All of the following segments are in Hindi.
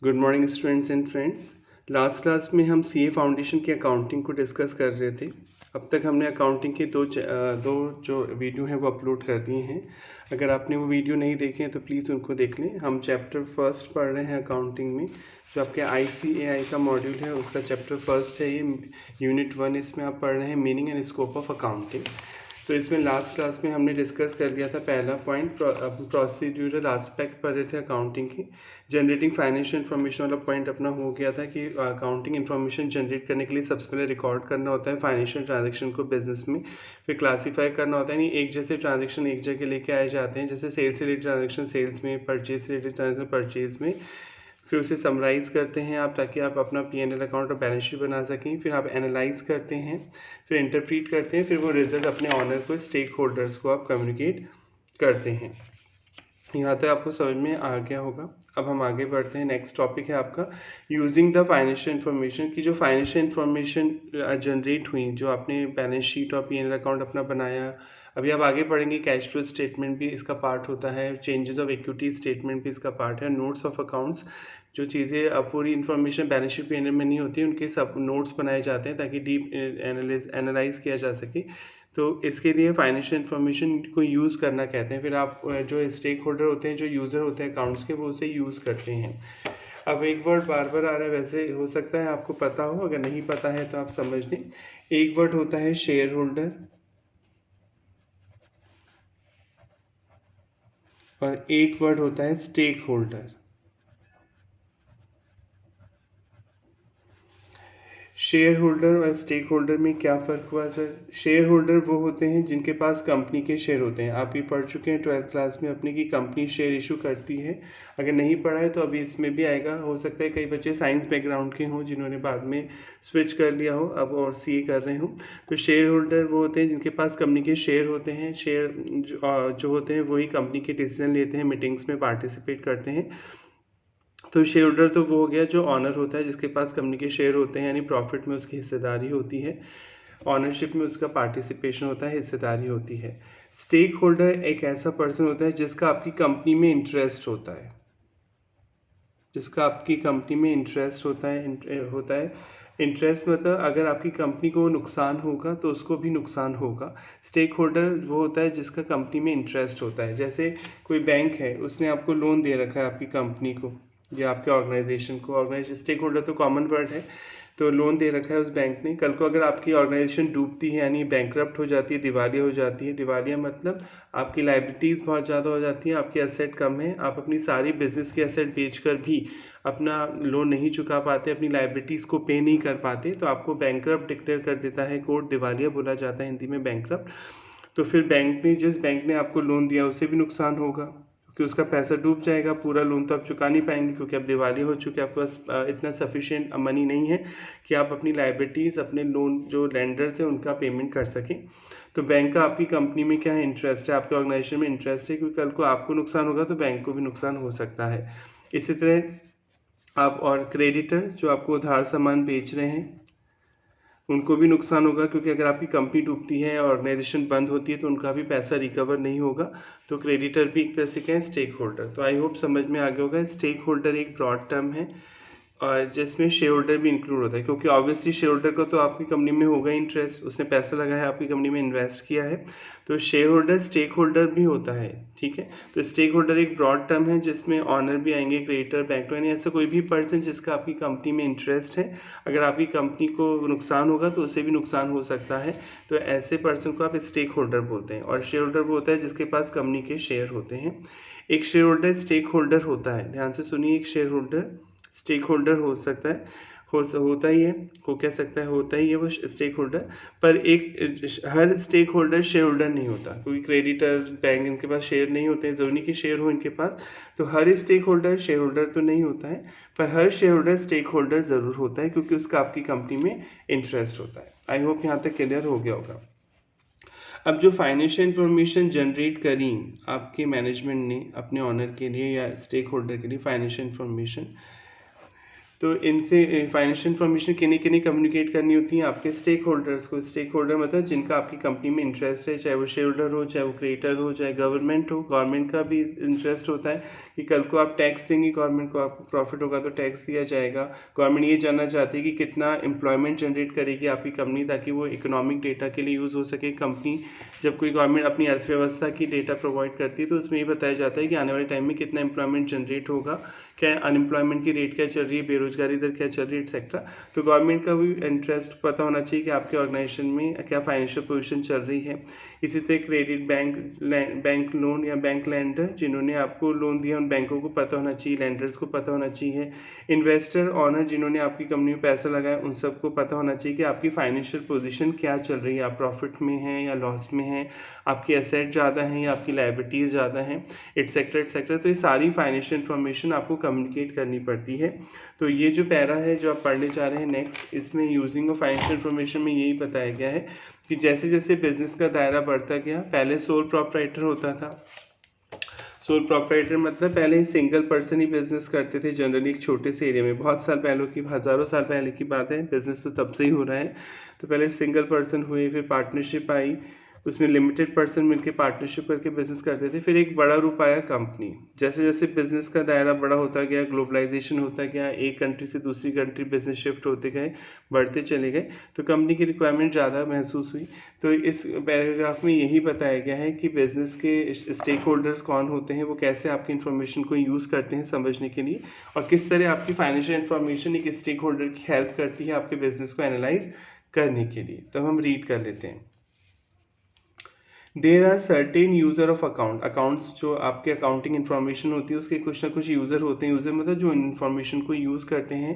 Good morning students and friends. Last class में हम सीए फाउंडेशन की अकाउंटिंग को डिस्कस कर रहे थे। अब तक हमने अकाउंटिंग के दो जो वीडियो हैं वो अपलोड कर दिए हैं। अगर आपने वो वीडियो नहीं देखे हैं तो प्लीज़ उनको देख लें। हम चैप्टर फर्स्ट पढ़ रहे हैं अकाउंटिंग में, जो आपके ICAI का मॉड्यूल है उसका चैप्टर फर्स्ट है ये, यूनिट 1। इसमें आप पढ़ रहे हैं meaning and scope of accounting. तो इसमें लास्ट क्लास में हमने डिस्कस कर लिया था पहला पॉइंट, प्रोसीड्यूरल एस्पेक्ट पढ़ रहे थे अकाउंटिंग की। जनरेटिंग फाइनेंशियल इन्फॉर्मेशन वाला पॉइंट अपना हो गया था कि अकाउंटिंग इन्फॉर्मेशन जनरेट करने के लिए सबसे पहले रिकॉर्ड करना होता है फाइनेंशियल ट्रांजैक्शन को बिजनेस में, फिर क्लासीफाई करना होता है। नहीं एक जैसे ट्रांजैक्शन एक जगह लेके आए जाते हैं, जैसे सेल्स से रिलेटेड ट्रांजैक्शन सेल्स में, परचेज से रिलेटेड ट्रांजैक्शन परचेज में, फिर उसे समराइज करते हैं आप ताकि आप अपना P&L अकाउंट और बैलेंस शीट बना सकें। फिर आप एनालाइज करते हैं, फिर इंटरप्रीट करते हैं, फिर वो रिजल्ट अपने ऑनर को, स्टेक होल्डर्स को आप कम्युनिकेट करते हैं। यहाँ तक आपको समझ में आ गया होगा। अब हम आगे बढ़ते हैं। नेक्स्ट टॉपिक है आपका यूजिंग द फाइनेंशियल इन्फॉर्मेशन की जो फाइनेंशियल इन्फॉर्मेशन जनरेट हुई, जो आपने बैलेंस शीट और P&L अकाउंट अपना बनाया। अभी आप आगे पढ़ेंगे कैश फ्लो स्टेटमेंट भी इसका पार्ट होता है, चेंजेस ऑफ इक्विटी स्टेटमेंट भी इसका पार्ट है, नोट्स ऑफ अकाउंट्स, जो चीज़ें पूरी इन्फॉर्मेशन बैलेंस शीट P&L में नहीं होती उनके सब नोट्स बनाए जाते हैं ताकि डीप एनालाइज किया जा सके। तो इसके लिए फाइनेंशियल इन्फॉर्मेशन को यूज़ करना कहते हैं। फिर आप जो स्टेक होल्डर होते हैं, जो यूज़र होते हैं अकाउंट्स के, वो उसे यूज़ करते हैं। अब एक वर्ड बार बार आ रहा है, वैसे हो सकता है आपको पता हो, अगर नहीं पता है तो आप समझ लें। एक वर्ड होता है शेयर होल्डर और एक वर्ड होता है स्टेक होल्डर। शेयर होल्डर और स्टेक होल्डर में क्या फ़र्क हुआ सर? शेयर होल्डर वो होते हैं जिनके पास कंपनी के शेयर होते हैं। आप भी पढ़ चुके हैं 12th क्लास में अपनी की कंपनी शेयर इशू करती है। अगर नहीं पढ़ा है तो अभी इसमें भी आएगा। हो सकता है कई बच्चे साइंस बैकग्राउंड के हों जिन्होंने बाद में स्विच कर लिया हो अब और सीए कर रहे हों। तो शेयर होल्डर वो होते हैं जिनके पास कंपनी के शेयर होते हैं। शेयर जो होते हैं वही कंपनी के डिसीजन लेते हैं, मीटिंग्स में पार्टिसिपेट करते हैं। तो शेयर होल्डर तो वो हो गया जो ऑनर होता है, जिसके पास कंपनी के शेयर होते हैं, यानी प्रॉफिट में उसकी हिस्सेदारी होती है, ऑनरशिप में उसका पार्टिसिपेशन होता है, हिस्सेदारी होती है। स्टेक होल्डर एक ऐसा पर्सन होता है जिसका आपकी कंपनी में इंटरेस्ट होता है, जिसका आपकी कंपनी में इंटरेस्ट होता है। इंटरेस्ट मतलब अगर आपकी कंपनी को नुकसान होगा तो उसको भी नुकसान होगा। स्टेक होल्डर वो होता है जिसका कंपनी में इंटरेस्ट होता है। जैसे कोई बैंक है, उसने आपको लोन दे रखा है आपकी कंपनी को या आपके ऑर्गेनाइजेशन को। ऑर्गेनाइजेशन स्टेक होल्डर तो कॉमन वर्ड है। तो लोन दे रखा है उस बैंक ने, कल को अगर आपकी ऑर्गेनाइजेशन डूबती है यानी बैंकरप्ट हो जाती है, दिवालिया हो जाती है, दिवालिया मतलब आपकी लाइबिलिटीज़ बहुत ज़्यादा हो जाती हैं, आपकी एसेट कम है, आप अपनी सारी बिजनेस की एसेट बेचकर भी अपना लोन नहीं चुका पाते, अपनी लाइबिलिटीज़ को पे नहीं कर पाते, तो आपको बैंकरप्ट डिक्लेयर कर देता है कोर्ट। दिवालिया बोला जाता है हिंदी में बैंकरप्ट। तो फिर बैंक ने, जिस बैंक ने आपको लोन दिया उसे भी नुकसान होगा क्योंकि उसका पैसा डूब जाएगा, पूरा लोन तो आप चुका नहीं पाएंगे क्योंकि अब दिवालिया हो चुके, आपके पास इतना सफिशिएंट मनी नहीं है कि आप अपनी लाइबिलिटीज़, अपने लोन जो लेंडर्स हैं उनका पेमेंट कर सकें। तो बैंक का आपकी कंपनी में क्या है, इंटरेस्ट है, आपके ऑर्गेनाइजेशन में इंटरेस्ट है, क्योंकि कल को आपको नुकसान होगा तो बैंक को भी नुकसान हो सकता है। इसी तरह आप और क्रेडिटर जो आपको उधार सामान बेच रहे हैं उनको भी नुकसान होगा, क्योंकि अगर आपकी कंपनी डूबती है, ऑर्गेनाइजेशन बंद होती है तो उनका भी पैसा रिकवर नहीं होगा। तो क्रेडिटर भी एक तरह से कहें स्टेक होल्डर। तो आई होप समझ में आ गया होगा। स्टेक होल्डर एक ब्रॉड टर्म है और जिसमें शेयर होल्डर भी इंक्लूड होता है, क्योंकि ऑब्वियसली शेयर होल्डर को तो आपकी कंपनी में होगा इंटरेस्ट, उसने पैसा लगाया है, आपकी कंपनी में इन्वेस्ट किया है। तो शेयर होल्डर स्टेक होल्डर भी होता है, ठीक है। तो स्टेक होल्डर एक ब्रॉड टर्म है जिसमें ऑनर भी आएंगे, क्रेडिटर, बैंकर, यानी ऐसा कोई भी पर्सन जिसका आपकी कंपनी में इंटरेस्ट है। अगर आपकी कंपनी को नुकसान होगा तो उसे भी नुकसान हो सकता है, तो ऐसे पर्सन को आप स्टेक होल्डर बोलते हैं। और शेयर होल्डर वो होता है जिसके पास कंपनी के शेयर होते हैं। एक शेयर होल्डर स्टेक होल्डर होता है, ध्यान से सुनिए, एक शेयर होल्डर स्टेक होल्डर हो सकता है, होता ही है, हो कह सकता है, होता ही है वो स्टेक होल्डर। पर एक हर स्टेक होल्डर शेयर होल्डर नहीं होता, क्योंकि क्रेडिटर, बैंक, इनके पास शेयर नहीं होते हैं, ज़रूरी कि शेयर हो इनके पास। तो हर स्टेक होल्डर शेयर होल्डर तो नहीं होता है, पर हर शेयर होल्डर स्टेक होल्डर ज़रूर होता है क्योंकि उसका आपकी कंपनी में इंटरेस्ट होता है। आई होप यहाँ तक क्लियर हो गया होगा। अब जो फाइनेंशियल इंफॉर्मेशन जनरेट करी आपके मैनेजमेंट ने अपने ऑनर के लिए या स्टेक होल्डर के लिए, फाइनेंशियल इंफॉर्मेशन तो इनसे फाइनेंशियल इन्फॉर्मेशन किन्हीं किन्हीं कम्युनिकेट करनी होती है आपके स्टेक होल्डर्स को। स्टेक होल्डर मतलब जिनका आपकी कंपनी में इंटरेस्ट है, चाहे वो शेयर होल्डर हो, चाहे वो क्रिएटर हो, चाहे गवर्नमेंट हो। गवर्नमेंट का भी इंटरेस्ट होता है कि कल को आप टैक्स देंगे, गवर्नमेंट को आपको प्रॉफिट होगा तो टैक्स दिया जाएगा। गवर्नमेंट ये जानना चाहती है कि कितना एम्प्लॉयमेंट जनरेट करेगी आपकी कंपनी, ताकि वो इकोनॉमिक डेटा के लिए यूज़ हो सके। कंपनी जब कोई गवर्नमेंट अपनी अर्थव्यवस्था की डेटा प्रोवाइड करती है तो उसमें ये बताया जाता है कि आने वाले टाइम में कितना एम्प्लॉयमेंट जनरेट होगा, क्या अनएम्प्लॉयमेंट की रेट क्या चल रही है, बेरोजगारी दर क्या चल रही है, एक्सेट्रा। तो गवर्नमेंट का भी इंटरेस्ट पता होना चाहिए कि आपके ऑर्गेनाइजेशन में क्या फाइनेंशियल पोजीशन चल रही है। इसी तरह क्रेडिट बैंक लोन या बैंक लैंडर जिन्होंने आपको लोन दिया, उन बैंकों को पता होना चाहिए, लैंडर्स को पता होना चाहिए। इन्वेस्टर ऑनर जिन्होंने आपकी कंपनी में पैसा लगाया, उन सबको पता होना चाहिए कि आपकी फाइनेंशियल पोजीशन क्या चल रही है, आप प्रॉफिट में हैं या लॉस में हैं, आपकी एसेट ज़्यादा हैं या आपकी लायबिलिटीज़ ज़्यादा हैं, एटसेट्रा। तो ये सारी फाइनेंशियल इन्फॉर्मेशन आपको कम्युनिकेट करनी पड़ती है। तो ये जो पैरा है जो आप पढ़ने जा रहे हैं नेक्स्ट, इसमें यूजिंग ऑफ फाइनेंशियल इन्फॉर्मेशन में यही बताया गया है कि जैसे जैसे बिजनेस का दायरा बढ़ता गया, पहले सोल प्रोप्राइटर होता था। सोल प्रोप्राइटर मतलब पहले सिंगल पर्सन ही बिजनेस करते थे जनरली एक छोटे से एरिया में। बहुत साल पहले की, हज़ारों साल पहले की बात है, बिजनेस तो तब से ही हो रहा है। तो पहले सिंगल पर्सन हुए, फिर पार्टनरशिप आई, उसमें लिमिटेड पर्सन मिलके पार्टनरशिप करके बिजनेस करते थे। फिर एक बड़ा रूप आया कंपनी। जैसे जैसे बिजनेस का दायरा बड़ा होता गया, ग्लोबलाइजेशन होता गया, एक कंट्री से दूसरी कंट्री बिजनेस शिफ्ट होते गए, बढ़ते चले गए, तो कंपनी की रिक्वायरमेंट ज़्यादा महसूस हुई। तो इस पैराग्राफ में यही बताया गया है कि बिजनेस के स्टेक होल्डर्स कौन होते हैं, वो कैसे आपकी इन्फॉर्मेशन को यूज़ करते हैं समझने के लिए, और किस तरह आपकी फाइनेंशियल इन्फॉर्मेशन एक स्टेक होल्डर की हेल्प करती है आपके बिजनेस को एनालाइज करने के लिए। तो हम रीड कर लेते हैं। There are certain user of accounts, जो आपके अकाउंटिंग इन्फॉर्मेशन होती है उसके कुछ ना कुछ यूज़र होते हैं। यूज़र मतलब जो इन्फॉर्मेशन को यूज़ करते हैं।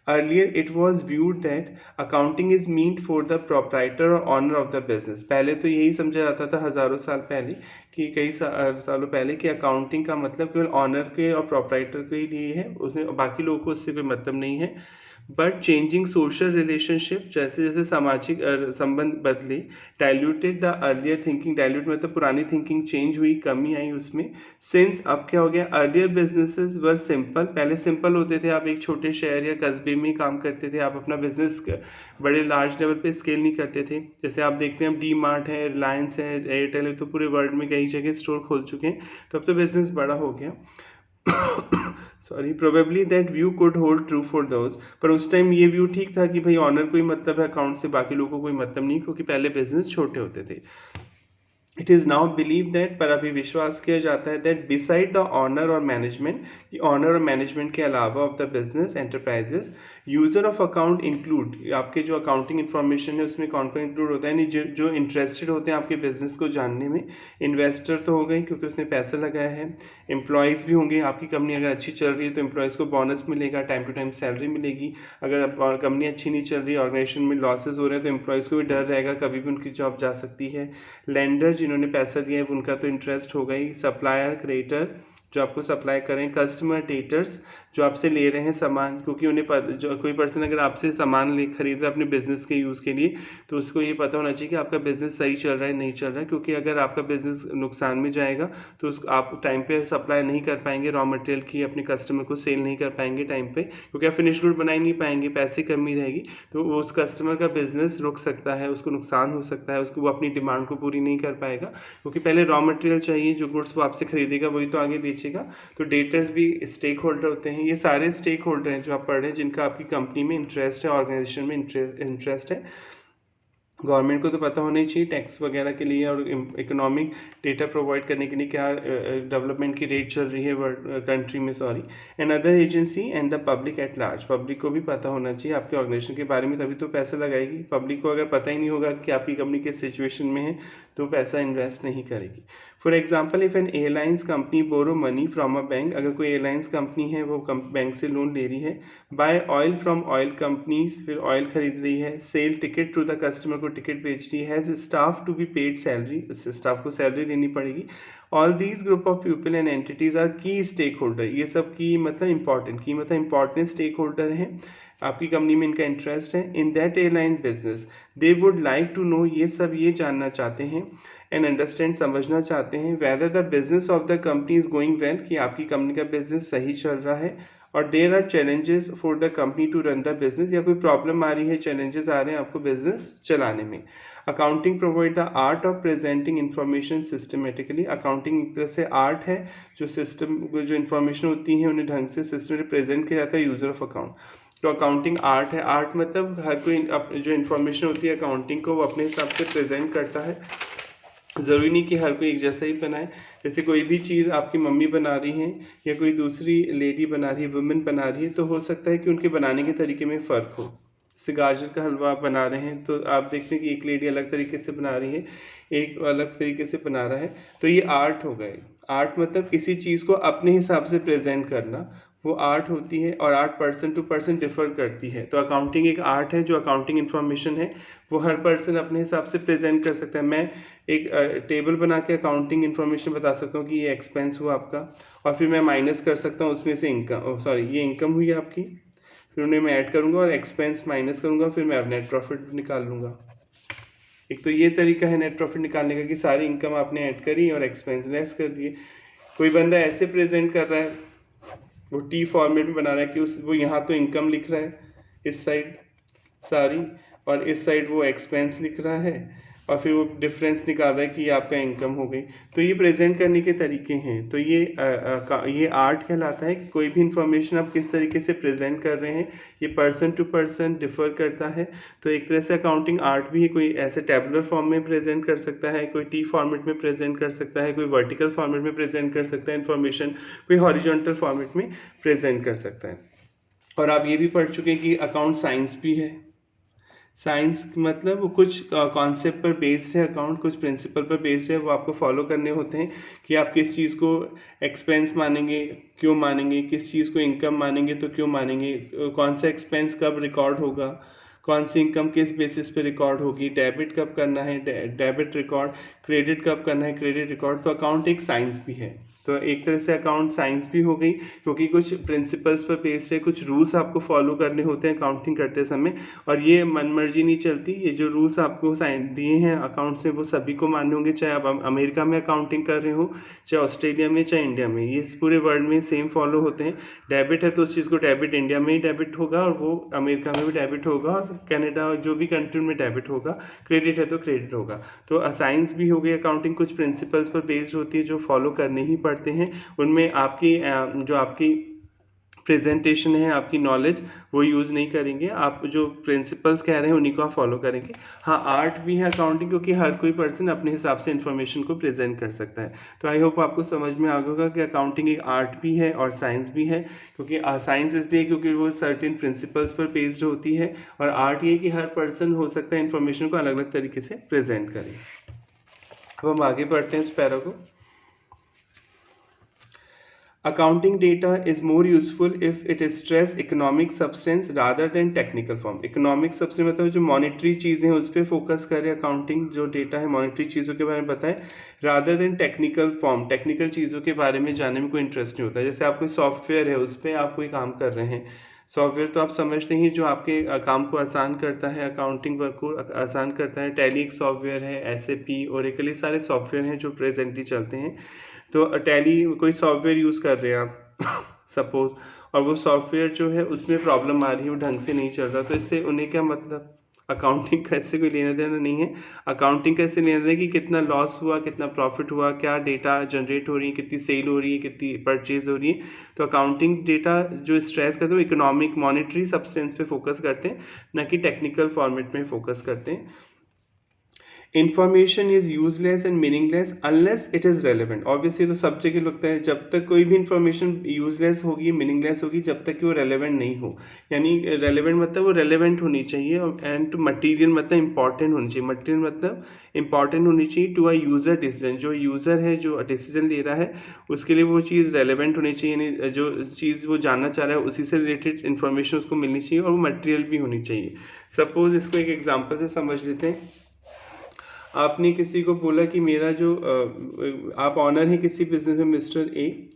Earlier it was viewed that accounting is meant for the proprietor और ऑनर ऑफ द बिजनेस। पहले तो यही समझा जाता था हज़ारों साल पहले, कि कई सालों पहले, कि अकाउंटिंग का मतलब केवल ऑनर के और प्रोप्राइटर के लिए है, उसमें बाकी लोगों को उससे कोई मतलब नहीं है। बट चेंजिंग सोशल रिलेशनशिप, जैसे जैसे सामाजिक संबंध बदले, diluted the earlier thinking. Dilute मतलब पुरानी थिंकिंग चेंज हुई, कमी आई उसमें। सिंस अब क्या हो गया, अर्लियर बिजनेसेस वर सिंपल, पहले सिंपल होते थे, आप एक छोटे शहर या कस्बे में काम करते थे, आप अपना बिजनेस बड़े लार्ज लेवल पे स्केल नहीं करते थे। जैसे आप देखते हैं अब डी मार्ट है, रिलायंस है, एयरटेल है, तो पूरे वर्ल्ड में कई जगह स्टोर खोल चुके हैं, तो अब तो बिजनेस बड़ा हो गया। Sorry, probably that view could hold true for those, पर उस टाइम ये व्यू ठीक था कि भाई ऑनर को ही मतलब है अकाउंट से, बाकी लोगों को कोई मतलब नहीं, क्योंकि पहले बिजनेस छोटे होते थे। It is now believe that, पर अभी विश्वास किया जाता है दैट बिसाइड द ऑनर और मैनेजमेंट, कि ऑनर और मैनेजमेंट के अलावा of the business enterprises, user of account include, आपके जो अकाउंटिंग इन्फॉर्मेशन है उसमें कौन कौन इंक्लूड होता है, यानी जो इंटरेस्टेड होते हैं आपके बिजनेस को जानने में। इन्वेस्टर तो हो गए क्योंकि उसने पैसा लगाया है। एम्प्लॉयज़ भी होंगे, आपकी कंपनी अगर अच्छी चल रही है तो एम्प्लॉयज़ को बोनस मिलेगा, टाइम टू टाइम सैलरी मिलेगी। अगर कंपनी अच्छी नहीं चल रही, ऑर्गेनाइजेशन में लॉसेज हो रहे हैं, तो एम्प्लॉयज़ को भी डर रहेगा, कभी भी उनकी जॉब जा सकती है। लेंडर जिन्होंने पैसा दिया है उनका तो इंटरेस्ट होगा ही। सप्लायर, क्रेडिटर जो आपको सप्लाई करें। कस्टमर, डेटर्स जो आपसे ले रहे हैं सामान, क्योंकि उन्हें जो कोई पर्सन अगर आपसे सामान खरीद रहा है अपने बिजनेस के यूज़ के लिए, तो उसको ये पता होना चाहिए कि आपका बिजनेस सही चल रहा है नहीं चल रहा है, क्योंकि अगर आपका बिजनेस नुकसान में जाएगा तो आप टाइम पे सप्लाई नहीं कर पाएंगे रॉ मटेरियल की, अपने कस्टमर को सेल नहीं कर पाएंगे टाइम पे, क्योंकि आप फिनिश गुड बना ही नहीं पाएंगे, पैसे कमी रहेगी, तो उस कस्टमर का बिजनेस रुक सकता है, उसको नुकसान हो सकता है, उसको वो अपनी डिमांड को पूरी नहीं कर पाएगा, क्योंकि पहले रॉ मटेरियल चाहिए, जो गुड्स वो आपसे खरीदेगा वही तो आगे बेचेगा। तो डेटर्स भी स्टेक होल्डर होते हैं। ये सारे स्टेक होल्डर हैं जो आप पढ़ रहे हैं, जिनका आपकी कंपनी में इंटरेस्ट है, ऑर्गेनाइजेशन में इंटरेस्ट है। गवर्नमेंट को तो पता होना ही चाहिए टैक्स वगैरह के लिए और इकोनॉमिक डेटा प्रोवाइड करने के लिए क्या डेवलपमेंट की रेट चल रही है कंट्री में, sorry. And other agency and the public at large, public को भी पता होना चाहिए आपके ऑर्गेनाइजेशन के बारे में, तभी तो पैसा लगाएगी। पब्लिक को अगर पता ही नहीं होगा कि आपकी कंपनी किस सिचुएशन में है तो पैसा इन्वेस्ट नहीं करेगी। For example, if an airlines company borrow money from a bank, अगर कोई एयरलाइंस कंपनी है वो बैंक से लोन ले रही है। Buy oil from oil companies, फिर ऑयल खरीद रही है। Sell ticket to the customer, को टिकट बेच रही है। Has staff to be paid salary, उससे स्टाफ को सैलरी देनी पड़ेगी। All these group of people and entities are key stakeholder, ये सब की मतलब इंपॉर्टेंट स्टेक होल्डर हैं, आपकी कंपनी में इनका इंटरेस्ट है। In that airline business they would like to know, ये सब ये जानना चाहते हैं एंड अंडरस्टैंड, समझना चाहते हैं, whether the business of the company is going well, कि आपकी कंपनी का बिजनेस सही चल रहा है, और there are challenges for the company to run the business, या कोई प्रॉब्लम आ रही है, चैलेंजेस आ रहे हैं आपको बिजनेस चलाने में। Accounting provide the art of presenting information systematically, accounting एक तरह से आर्ट है, जो सिस्टम जो इन्फॉर्मेशन होती है उन्हें ढंग से सिस्टम में प्रेजेंट किया जाता है यूजर ऑफ अकाउंट। तो अकाउंटिंग आर्ट है, आर्ट मतलब हर कोई जो इन्फॉर्मेशन होती है अकाउंटिंग को वो अपने हिसाब से प्रेजेंट करता है, ज़रूरी नहीं कि हर कोई एक जैसा ही बनाए। जैसे कोई भी चीज़ आपकी मम्मी बना रही हैं या कोई दूसरी लेडी बना रही है, वुमेन बना रही है, तो हो सकता है कि उनके बनाने के तरीके में फ़र्क हो। जैसे गाजर का हलवा आप बना रहे हैं तो आप देखते हैं कि एक लेडी अलग तरीके से बना रही है, एक अलग तरीके से बना रहा है, तो ये आर्ट हो गए। आर्ट मतलब किसी चीज़ को अपने हिसाब से प्रेजेंट करना, वो आर्ट होती है, और art person to person differ करती है। तो अकाउंटिंग एक आर्ट है, जो अकाउंटिंग इन्फॉर्मेशन है वो हर पर्सन अपने हिसाब से प्रेजेंट कर सकता है। मैं एक टेबल बना के अकाउंटिंग इन्फॉर्मेशन बता सकता हूँ कि ये एक्सपेंस हुआ आपका, और फिर मैं माइनस कर सकता हूँ उसमें से इनकम, सॉरी ये इनकम हुई आपकी, फिर उन्हें मैं ऐड करूँगा और एक्सपेंस माइनस करूँगा, फिर मैं अब नेट प्रॉफिट निकाल लूँगा। एक तो ये तरीका है नेट प्रॉफिट निकालने का कि सारी इनकम आपने ऐड करी और एक्सपेंस लेस कर दिए। कोई बंदा ऐसे प्रेजेंट कर रहा है, वो टी फॉर्मेट में बना रहा है कि वो यहाँ तो इनकम लिख रहा है इस साइड सारी, और इस साइड वो एक्सपेंस लिख रहा है, और फिर वो डिफरेंस निकाल रहा है कि ये आपका इनकम हो गई। तो ये प्रेजेंट करने के तरीके हैं। तो ये आर्ट कहलाता है कि कोई भी इंफॉर्मेशन आप किस तरीके से प्रेजेंट कर रहे हैं, ये पर्सन टू पर्सन डिफर करता है। तो एक तरह से अकाउंटिंग आर्ट भी है, कोई ऐसे टेबुलर फॉर्म में प्रेजेंट कर सकता है, कोई टी फॉर्मेट में प्रेजेंट कर सकता है, कोई वर्टिकल फॉर्मेट में प्रेजेंट कर सकता है इन्फॉर्मेशन, कोई हॉरिजॉन्टल फॉर्मेट में प्रेजेंट कर सकता है। और आप ये भी पढ़ चुके हैं कि अकाउंट साइंस भी है। साइंस मतलब वो कुछ कॉन्सेप्ट पर बेस्ड है, अकाउंट कुछ प्रिंसिपल पर बेस्ड है, वो आपको फॉलो करने होते हैं कि आप किस चीज़ को एक्सपेंस मानेंगे, क्यों मानेंगे, किस चीज़ को इनकम मानेंगे तो क्यों मानेंगे, कौन सा एक्सपेंस कब रिकॉर्ड होगा, कौन सी इनकम किस बेसिस पे रिकॉर्ड होगी, डेबिट कब करना है डेबिट रिकॉर्ड, क्रेडिट कब करना है क्रेडिट रिकॉर्ड। तो अकाउंट एक साइंस भी है। तो एक तरह से अकाउंट साइंस भी हो गई, क्योंकि कुछ प्रिंसिपल्स पर बेस्ड है, कुछ रूल्स आपको फॉलो करने होते हैं अकाउंटिंग करते समय, और ये मनमर्जी नहीं चलती। ये जो रूल्स आपको दिए हैं अकाउंट से वो सभी को मानने होंगे, चाहे आप अमेरिका में अकाउंटिंग कर रहे हो, चाहे ऑस्ट्रेलिया में, चाहे इंडिया में, ये पूरे वर्ल्ड में सेम फॉलो होते हैं। डेबिट है तो उस चीज़ को डेबिट इंडिया में ही डेबिट होगा, और वो अमेरिका में भी डेबिट होगा, और कनाडा जो भी कंट्री में डेबिट होगा। क्रेडिट है तो क्रेडिट होगा। तो साइंस भी हो गई अकाउंटिंग, कुछ प्रिंसिपल्स पर बेस्ड होती है जो फॉलो करने ही पड़ते हैं। उनमें आपकी जो आपकी प्रेजेंटेशन है, आपकी नॉलेज, वो यूज़ नहीं करेंगे, आप जो प्रिंसिपल्स कह रहे हैं उन्हीं को आप फॉलो करेंगे। हाँ, आर्ट भी है अकाउंटिंग, क्योंकि हर कोई पर्सन अपने हिसाब से इन्फॉर्मेशन को प्रेजेंट कर सकता है। तो आई होप आपको समझ में आ गया होगा कि अकाउंटिंग एक आर्ट भी है और साइंस भी है। क्योंकि साइंस इसलिए क्योंकि वो सर्टेन प्रिंसिपल्स पर बेस्ड होती है, और आर्ट ये कि हर पर्सन हो सकता है इन्फॉर्मेशन को अलग अलग तरीके से प्रेजेंट करे। अब हम आगे बढ़ते हैं इस पैरा को। Accounting data is more useful if it stress economic substance rather than technical form. Economic substance मतलब जो मॉनेटरी चीज़ें हैं उस पर फोकस करे अकाउंटिंग, जो डेटा है मॉनेटरी चीज़ों के बारे में बताए, rather than technical form. Technical चीज़ों के बारे में जानने में कोई इंटरेस्ट नहीं होता। जैसे आप कोई सॉफ्टवेयर है उस पर आप कोई काम कर रहे हैं, सॉफ्टवेयर तो आप समझते ही जो आपके काम को आसान करता है, अकाउंटिंग वर्क को आसान करता है। टैली एक सॉफ्टवेयर है, SAP, ओरेकल, ये सारे सॉफ्टवेयर हैं जो प्रेजेंटली चलते हैं। तो टैली कोई सॉफ्टवेयर यूज़ कर रहे हैं आप सपोज, और वो सॉफ्टवेयर जो है उसमें प्रॉब्लम आ रही है, वो ढंग से नहीं चल रहा, तो इससे उन्हें क्या मतलब, अकाउंटिंग का इससे कोई लेना देना नहीं है। अकाउंटिंग का इससे लेना देना कि कितना लॉस हुआ, कितना प्रॉफिट हुआ, क्या डेटा जनरेट हो रही है, कितनी सेल हो रही है, कितनी परचेज हो रही है। तो अकाउंटिंग डेटा जो स्ट्रेस करते हैं वो इकोनॉमिक मॉनेटरी सब्सटेंस पे फोकस करते हैं, ना कि टेक्निकल फॉर्मेट में फोकस करते हैं। Information is useless and meaningless unless it is relevant. Obviously तो सब जगह लगता है जब तक कोई भी इन्फॉर्मेशन यूजलेस होगी, मीनिंगलेस होगी, जब तक कि वो रेलिवेंट नहीं हो। यानी रेलिवेंट मतलब वो रेलिवेंट होनी चाहिए, एंड टू मटीरियल मतलब इंपॉर्टेंट होनी चाहिए। मटीरियल मतलब इंपॉर्टेंट होनी चाहिए टू अ यूज़र डिसीजन। जो यूज़र है जो डिसीजन ले रहा है उसके लिए वो चीज़ रेलिवेंट होनी चाहिए, यानी जो चीज़ वो जानना चाह रहा है उसी से रिलेटेड इन्फॉर्मेशन उसको मिलनी चाहिए, और वो मटीरियल भी होनी चाहिए। सपोज इसको एक एग्जाम्पल से समझ लेते हैं। आपने किसी को बोला कि मेरा जो आप ऑनर हैं किसी बिजनेस में मिस्टर ए,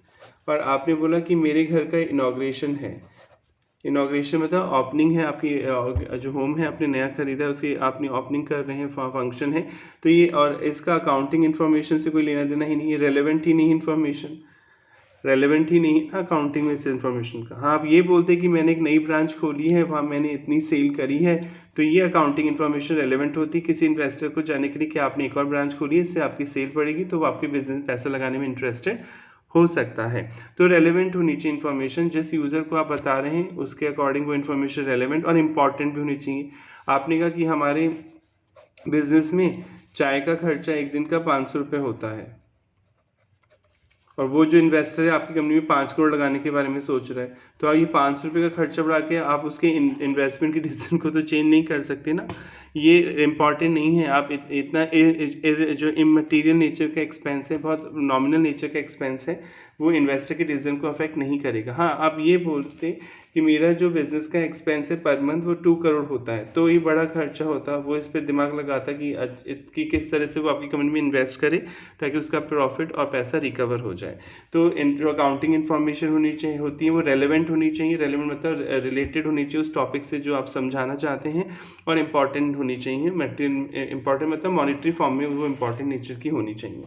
और आपने बोला कि मेरे घर का इनॉग्रेशन है। इनॉग्रेशन मतलब ओपनिंग है, आपकी जो होम है आपने नया खरीदा है उसकी आपने ओपनिंग कर रहे हैं, फंक्शन है। तो ये, और इसका अकाउंटिंग इन्फॉर्मेशन से कोई लेना देना ही नहीं है, रेलेवेंट ही नहीं इन्फॉर्मेशन। रेलेवेंट ही नहीं है अकाउंटिंग में इस इन्फॉर्मेशन का। हाँ, आप ये बोलते कि मैंने एक नई ब्रांच खोली है, वहाँ मैंने इतनी सेल करी है, तो ये अकाउंटिंग इन्फॉर्मेशन रेलेवेंट होती है किसी इन्वेस्टर को जानने के लिए कि आपने एक और ब्रांच खोली है, इससे आपकी सेल बढ़ेगी, तो वो आपके बिजनेस में पैसा लगाने में इंटरेस्टेड हो सकता है। तो रेलेवेंट होनी चाहिए इन्फॉर्मेशन, जिस यूज़र को आप बता रहे हैं उसके अकॉर्डिंग वो इन्फॉर्मेशन रेलेवेंट और इम्पॉर्टेंट भी होनी चाहिए। आपने कहा कि हमारे बिजनेस में चाय का खर्चा एक दिन का 500 रुपये होता है, और वो जो इन्वेस्टर है आपकी कंपनी में 5 करोड़ लगाने के बारे में सोच रहा है, तो आप ये 500 रुपये का खर्चा बढ़ा के आप उसके इन्वेस्टमेंट की डिसीजन को तो चेंज नहीं कर सकते ना। ये इम्पॉर्टेंट नहीं है। आप इतना जो इमटेरियल नेचर का एक्सपेंस है, बहुत नॉमिनल नेचर का एक्सपेंस है, वो इन्वेस्टर के डिसीजन को अफेक्ट नहीं करेगा। हाँ, आप ये बोलते कि मेरा जो बिज़नेस का एक्सपेंस है पर मंथ वो 2 करोड़ होता है, तो ये बड़ा खर्चा होता, वो इस पे दिमाग लगाता कि किस तरह से वो आपकी कंपनी में इन्वेस्ट करे ताकि उसका प्रॉफिट और पैसा रिकवर हो जाए। तो जो अकाउंटिंग इन्फॉर्मेशन होती है वो रेलेवेंट होनी चाहिए। रेलेवेंट मतलब रिलेटेड होनी चाहिए उस टॉपिक से जो आप समझाना चाहते हैं, और इम्पॉर्टेंट होनी चाहिए। इम्पॉर्टेंट मतलब मॉनिटरी फॉर्म में वो इम्पॉर्टेंट नेचर की होनी चाहिए।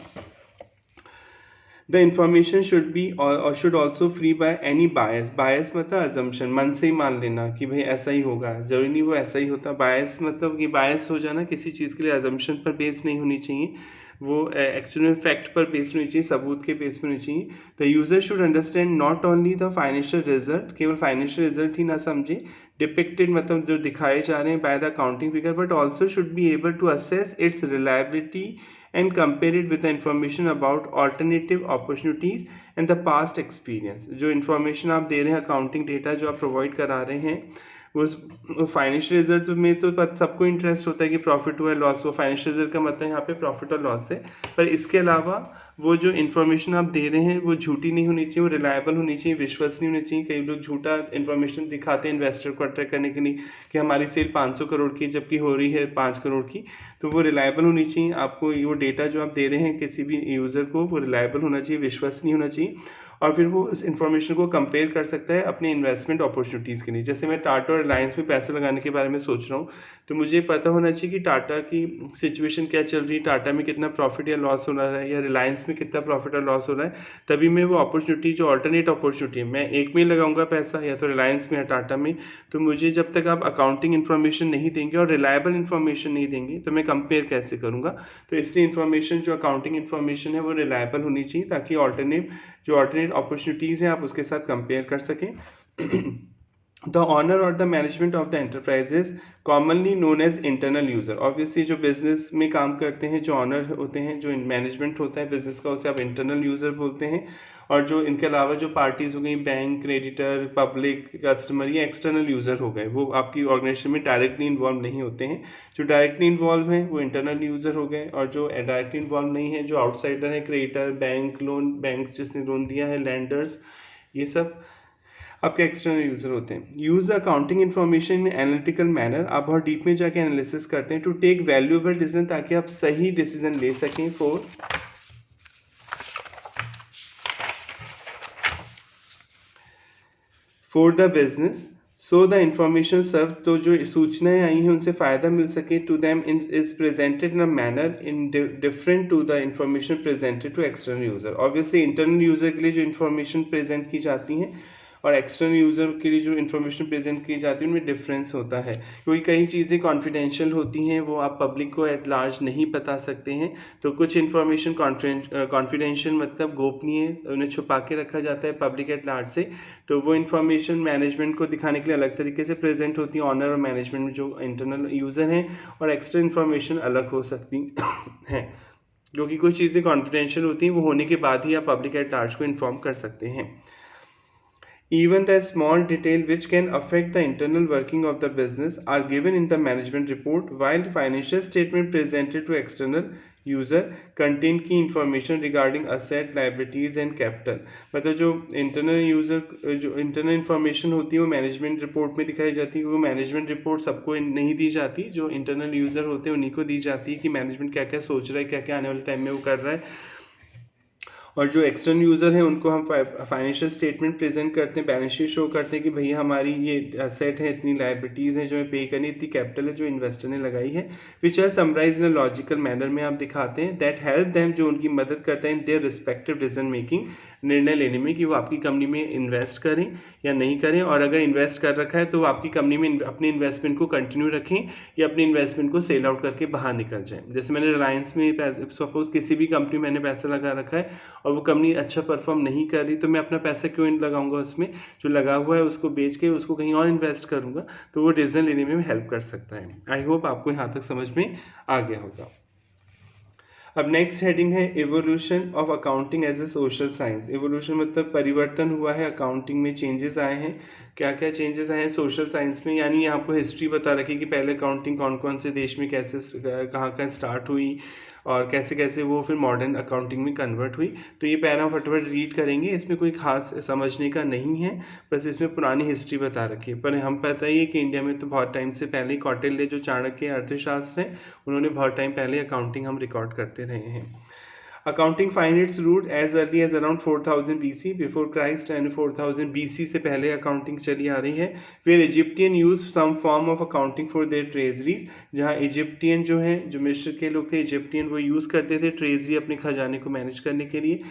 The information should be or should also free by any bias. Bias मतलब assumption, मन से ही मान लेना कि भाई ऐसा ही होगा, जरूरी नहीं वो ऐसा ही होता। bias मतलब कि bias हो जाना किसी चीज़ के लिए assumption पर बेस नहीं होनी चाहिए, वो एक्चुअल फैक्ट पर बेस्ड होनी चाहिए, सबूत के बेस पर होनी चाहिए। The user should understand not only the financial result, केवल फाइनेंशियल रिजल्ट ही ना समझे, डिपिक्टेड मतलब जो दिखाए जा रहे हैं by the accounting figure, but also should be able to assess its reliability and compare it with the information about alternative opportunities and the past experience। जो information आप दे रहे हैं, अकाउंटिंग डेटा जो आप प्रोवाइड करा रहे हैं, वो फाइनेंशियल रिजल्ट में तो सबको इंटरेस्ट होता है कि प्रॉफिट हुआ है लॉस हुआ, फाइनेंशियल रिजल्ट का मतलब यहाँ पे प्रॉफिट और लॉस है। पर इसके अलावा वो जो इन्फॉर्मेशन आप दे रहे हैं वो झूठी नहीं होनी चाहिए, वो रिलायबल होनी चाहिए, विश्वसनीय होनी चाहिए। कई लोग झूठा इन्फॉर्मेशन दिखाते हैं इन्वेस्टर को अट्रैक्ट करने के लिए कि हमारी सेल 500 करोड़ की जबकि हो रही है 5 करोड़ की, तो वो रिलायबल होनी चाहिए। आपको वो डेटा जो आप दे रहे हैं किसी भी यूज़र को, वो रिलायबल होना चाहिए, विश्वसनीय होना चाहिए, और फिर वो उस इन्फॉर्मेशन को कंपेयर कर सकता है अपने इन्वेस्टमेंट अपॉर्चुनिटीज़ के लिए। जैसे मैं टाटा और रिलायंस में पैसे लगाने के बारे में सोच रहा हूँ, तो मुझे पता होना चाहिए कि टाटा की सिचुएशन क्या चल रही है, टाटा में कितना प्रॉफिट या लॉस हो रहा है, या रिलायंस में कितना प्रॉफिट और लॉस हो रहा है। तभी मैं वो अपॉर्चुनिटी जो अल्टरनेट अपॉर्चुनिटी है, मैं एक में लगाऊंगा पैसा, या तो रिलायंस में या टाटा में। तो मुझे जब तक आप अकाउंटिंग इन्फॉर्मेशन नहीं देंगे और रिलायबल इन्फॉर्मेशन नहीं देंगे तो मैं कंपेयर कैसे करूँगा। तो इसलिए इन्फॉर्मेशन जो अकाउंटिंग इन्फॉर्मेशन है वो रिलायबल होनी चाहिए, ताकि अल्टरनेट अपॉर्चुनिटीज़ हैं आप उसके साथ कंपेयर कर सकें। The owner or the management of the enterprise is commonly known as internal user। Obviously जो बिजनेस में काम करते हैं, जो ऑनर होते हैं, जो मैनेजमेंट होता है बिजनेस का, उसे आप इंटरनल यूज़र बोलते हैं। और जो इनके अलावा जो पार्टीज हो गई, बैंक, क्रेडिटर, पब्लिक, कस्टमर, ये एक्सटर्नल यूज़र हो गए, वो आपकी ऑर्गेनाइजेशन में डायरेक्टली इन्वॉल्व नहीं होते हैं। जो डायरेक्टली इन्वॉल्व हैं वो इंटरनल यूज़र हो गए, और जो डायरेक्टली इन्वॉल्व नहीं है, जो आउटसाइडर है, क्रेडिटर, बैंक जिसने लोन दिया है, लैंडर्स, ये सब आपके एक्सटर्नल यूज़र होते हैं। Use the accounting information in analytical manner, आप बहुत डीप में जाके एनालिसिस करते हैं, टू टेक वैल्यूएबल डिसीजन, ताकि आप सही डिसीजन ले सकें for the business. So the information serve, तो जो सूचनाएं आई हैं उनसे फ़ायदा मिल सके, to them is presented in a manner in different to the information presented to external user. Obviously internal user के लिए जो इन्फॉर्मेशन प्रेजेंट की जाती हैं और एक्सटर्नल यूज़र के लिए जो इन्फॉर्मेशन प्रेजेंट की जाती है उनमें डिफरेंस होता है, क्योंकि कई चीज़ें कॉन्फिडेंशियल होती हैं, वो आप पब्लिक को एट लार्ज नहीं बता सकते हैं। तो कुछ इन्फॉर्मेशन कॉन्फिडेंशियल मतलब गोपनीय, उन्हें छुपा के रखा जाता है पब्लिक एट लार्ज से। तो वो इन्फॉर्मेशन मैनेजमेंट को दिखाने के लिए अलग तरीके से प्रेजेंट होती है, ऑनर और मैनेजमेंट में जो इंटरनल यूज़र हैं, और एक्स्ट्रा इन्फॉर्मेशन अलग हो सकती हैं, क्योंकि कुछ चीज़ें कॉन्फिडेंशियल होती हैं, वो होने के बाद ही आप पब्लिक एट लार्ज को इन्फॉर्म कर सकते हैं। Even the small detail which can affect the internal working of the business are given in the management report, while financial statement presented to external user contain key information regarding asset, liabilities and capital। मतलब जो इंटरनल इंफॉर्मेशन होती है वो मैनेजमेंट रिपोर्ट में दिखाई जाती है। वो मैनेजमेंट रिपोर्ट सबको नहीं दी जाती, जो इंटरनल यूज़र होते हैं उन्हीं को दी जाती है कि मैनेजमेंट क्या क्या सोच रहा है, क्या क्या आने वाले टाइम में वो कर रहा है। और जो एक्सटर्नल यूज़र हैं उनको हम फाइनेंशियल स्टेटमेंट प्रेजेंट करते हैं, बैलेंस शीट शो करते हैं कि भैया हमारी ये असेट है, इतनी लायबिलिटीज़ हैं जो हमें पे करनी, इतनी कैपिटल है जो इन्वेस्टर ने लगाई है, which are summarise in a logical manner में आप दिखाते हैं, दैट हेल्प देम, जो उनकी मदद करता है in their respective decision making निर्णय लेने में कि वो आपकी कंपनी में इन्वेस्ट करें या नहीं करें, और अगर इन्वेस्ट कर रखा है तो वो आपकी कंपनी में अपने इन्वेस्टमेंट को कंटिन्यू रखें या अपने इन्वेस्टमेंट को सेल आउट करके बाहर निकल जाएं। जैसे मैंने रिलायंस में सपोज किसी भी कंपनी में मैंने पैसा लगा रखा है और वो कंपनी अच्छा परफॉर्म नहीं कर रही, तो मैं अपना पैसा क्यों लगाऊंगा उसमें, जो लगा हुआ है उसको बेच के उसको कहीं और इन्वेस्ट करूंगा। तो वो डिसीजन लेने में हेल्प कर सकता है। आई होप आपको यहाँ तक समझ में आ गया होगा। अब नेक्स्ट हेडिंग है evolution of accounting as a social science. Evolution मतलब परिवर्तन हुआ है अकाउंटिंग में, चेंजेस आए हैं। क्या क्या चेंजेस आए हैं सोशल साइंस में, यानी यहाँ आपको हिस्ट्री बता रखी कि पहले अकाउंटिंग कौन कौन से देश में कैसे कहाँ कहाँ स्टार्ट हुई और कैसे कैसे वो फिर मॉडर्न अकाउंटिंग में कन्वर्ट हुई। तो ये पैरा फटाफट रीड करेंगे, इसमें कोई खास समझने का नहीं है, बस इसमें पुरानी हिस्ट्री बता रखी है। पर हम पता ही है कि इंडिया में तो बहुत टाइम से पहले कौटिल्य जो चाणक्य अर्थशास्त्र हैं, उन्होंने बहुत टाइम पहले अकाउंटिंग हम रिकॉर्ड करते रहे हैं। Accounting find its root as early as around 4000 BC before Christ, and 4000 BC से पहले अकाउंटिंग चली आ रही है। फिर Egyptian use some form of accounting for their treasuries, जहाँ इजिप्टियन जो है, जो मिस्र के लोग थे इजिप्टियन, वो यूज़ करते थे ट्रेजरी अपने खजाने को मैनेज करने के लिए।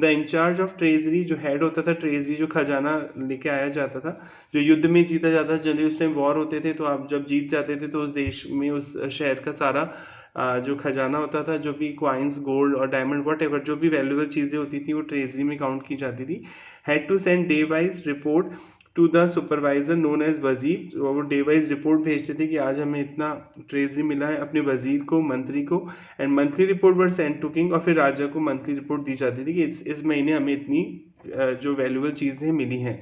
द इंचार्ज ऑफ ट्रेजरी, जो हेड होता था ट्रेजरी, जो खजाना लेके आया जाता था, जो युद्ध में जीता जाता था, जनरली उस टाइम वॉर होते थे, तो आप जब जीत जाते थे तो उस देश में, उस शहर का सारा जो खजाना होता था, जो भी क्वाइंस, गोल्ड और डायमंड, वट एवर जो भी वैल्यूएबल चीज़ें होती थी, वो ट्रेजरी में काउंट की जाती थी। Had to send day wise report to the supervisor known as वजीर, वो डे वाइज रिपोर्ट भेजते थे कि आज हमें इतना ट्रेजरी मिला है, अपने वजीर को, मंत्री को। And monthly report were send to king, और फिर राजा को मंथली रिपोर्ट दी जाती थी कि इस महीने हमें इतनी जो वैल्यूएबल चीज़ें मिली हैं।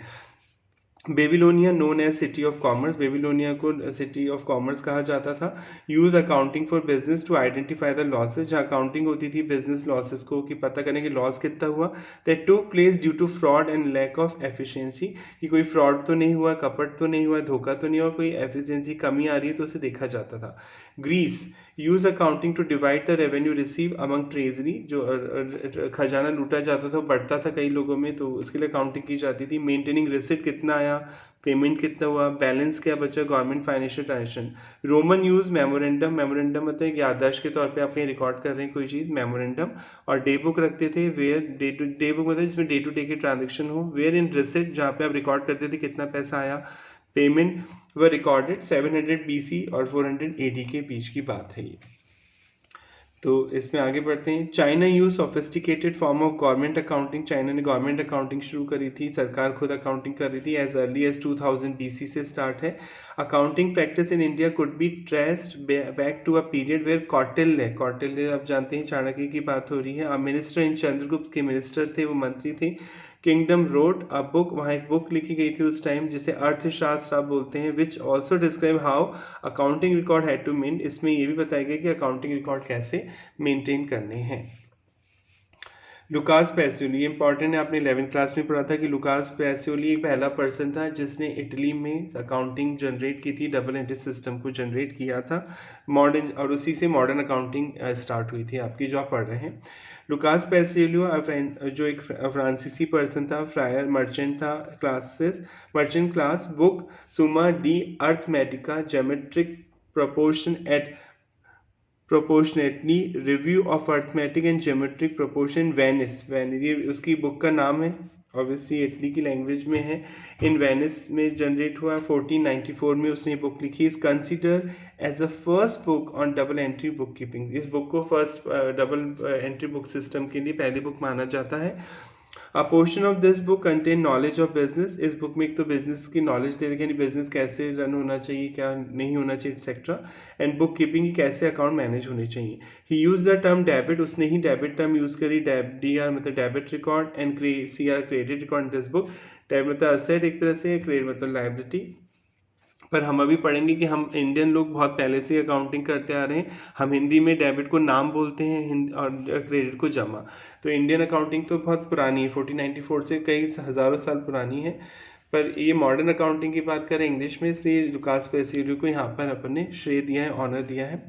Babylonia known as city of commerce, Babylonia को सिटी ऑफ कॉमर्स कहा जाता था। Use accounting for business to identify the losses, जहाँ अकाउंटिंग होती थी बिजनेस लॉसेज को कि पता करने कि लॉस कितना हुआ। That took place due to fraud and lack of efficiency, कि कोई फ्रॉड तो नहीं हुआ, कपट तो नहीं हुआ, धोखा तो नहीं हुआ, कोई एफिशिएंसी कमी आ रही है तो उसे देखा जाता था। Greece use accounting to divide the revenue receive among treasury, जो खजाना लूटा जाता था वो बढ़ता था कई लोगों में, तो उसके लिए अकाउंटिंग की जाती थी। मेंटेनिंग रिसिप्ट कितना आया, पेमेंट कितना हुआ, बैलेंस क्या बचा, government financial transaction. Roman use memorandum, memorandum मतलब एक याददाश्त के तौर पे आप कहीं रिकॉर्ड कर रहे हैं कोई चीज़, मेमोरेंडम। और डे बुक रखते थे, वेयर डे बुक मतलब जिसमें डे टू डे के ट्रांजेक्शन हो। वेयर इन रिसिप्ट, जहाँ पे आप रिकॉर्ड करते थे कितना पैसा आया। पेमेंट व रिकॉर्डेड 700 BC और 400 AD के बीच की बात है ये। तो इसमें आगे बढ़ते हैं। China use sophisticated form of government accounting, China ने गवर्नमेंट अकाउंटिंग शुरू करी थी, सरकार खुद अकाउंटिंग कर रही थी। एज अर्ली एज 2000 BC से स्टार्ट है। Accounting practice in India could be traced back to a period where Kautilya आप जानते हैं चाणक्य की बात हो रही है। अब मिनिस्टर इन चंद्रगुप्त के मिनिस्टर थे, वो मंत्री थे। किंगडम रोड अ बुक, वहाँ एक बुक लिखी गई थी उस टाइम जिसे अर्थशास्त्र आप बोलते हैं, which also describe how accounting record had to main. इसमें ये भी बताया गया कि अकाउंटिंग रिकॉर्ड कैसे मेंटेन करने हैं। लुकास पैसियोली इंपॉर्टेंट है, आपने 11th क्लास में पढ़ा था कि लुकास पैसियोली एक पहला पर्सन था जिसने इटली में अकाउंटिंग जनरेट की थी, डबल एंट्री सिस्टम को जनरेट किया था मॉडर्न, और उसी से मॉडर्न अकाउंटिंग स्टार्ट हुई थी आपकी जो आप पढ़ रहे हैं। लुकास पैसियोली जो एक फ्रांसीसी पर्सन था, फ्रायर मर्चेंट था, classes merchant class. Book summa de arithmetica geometric proportionately review of arithmetic and geometric proportion Venice, ये उसकी बुक का नाम है, ऑब्वियसली इटली की लैंग्वेज में है। इन वेनिस में जनरेट हुआ, 1494 में उसने बुक लिखी। Is consider as the first book on double entry bookkeeping, इस बुक को first double entry book system के लिए पहली बुक माना जाता है। A portion of this book content knowledge of business, इस बुक में एक तो बिजनेस की नॉलेज दे रखी है, बिजनेस कैसे रन होना चाहिए, क्या नहीं होना चाहिए, एक्सेट्रा। एंड बुक कीपिंग की कैसे अकाउंट मैनेज होने चाहिए। ही यूज द टर्म डेबिट, उसने ही डेबिट टर्म यूज करी, DR मतलब debit record, and CR credit record this book. Debit मतलब असेट एक तरह से, क्रेडिट मतलब लाइबिलिटी। पर हम अभी पढ़ेंगे कि हम इंडियन लोग बहुत पहले से अकाउंटिंग करते आ रहे हैं, हम हिंदी में डेबिट को नाम बोलते हैं और क्रेडिट को जमा। तो इंडियन अकाउंटिंग तो बहुत पुरानी है, 1494 से कई हज़ारों साल पुरानी है। पर ये मॉडर्न अकाउंटिंग की बात करें इंग्लिश में, इसलिए लुकास पैसियोली को यहाँ पर अपन ने श्रेय दिया है, ऑनर दिया है।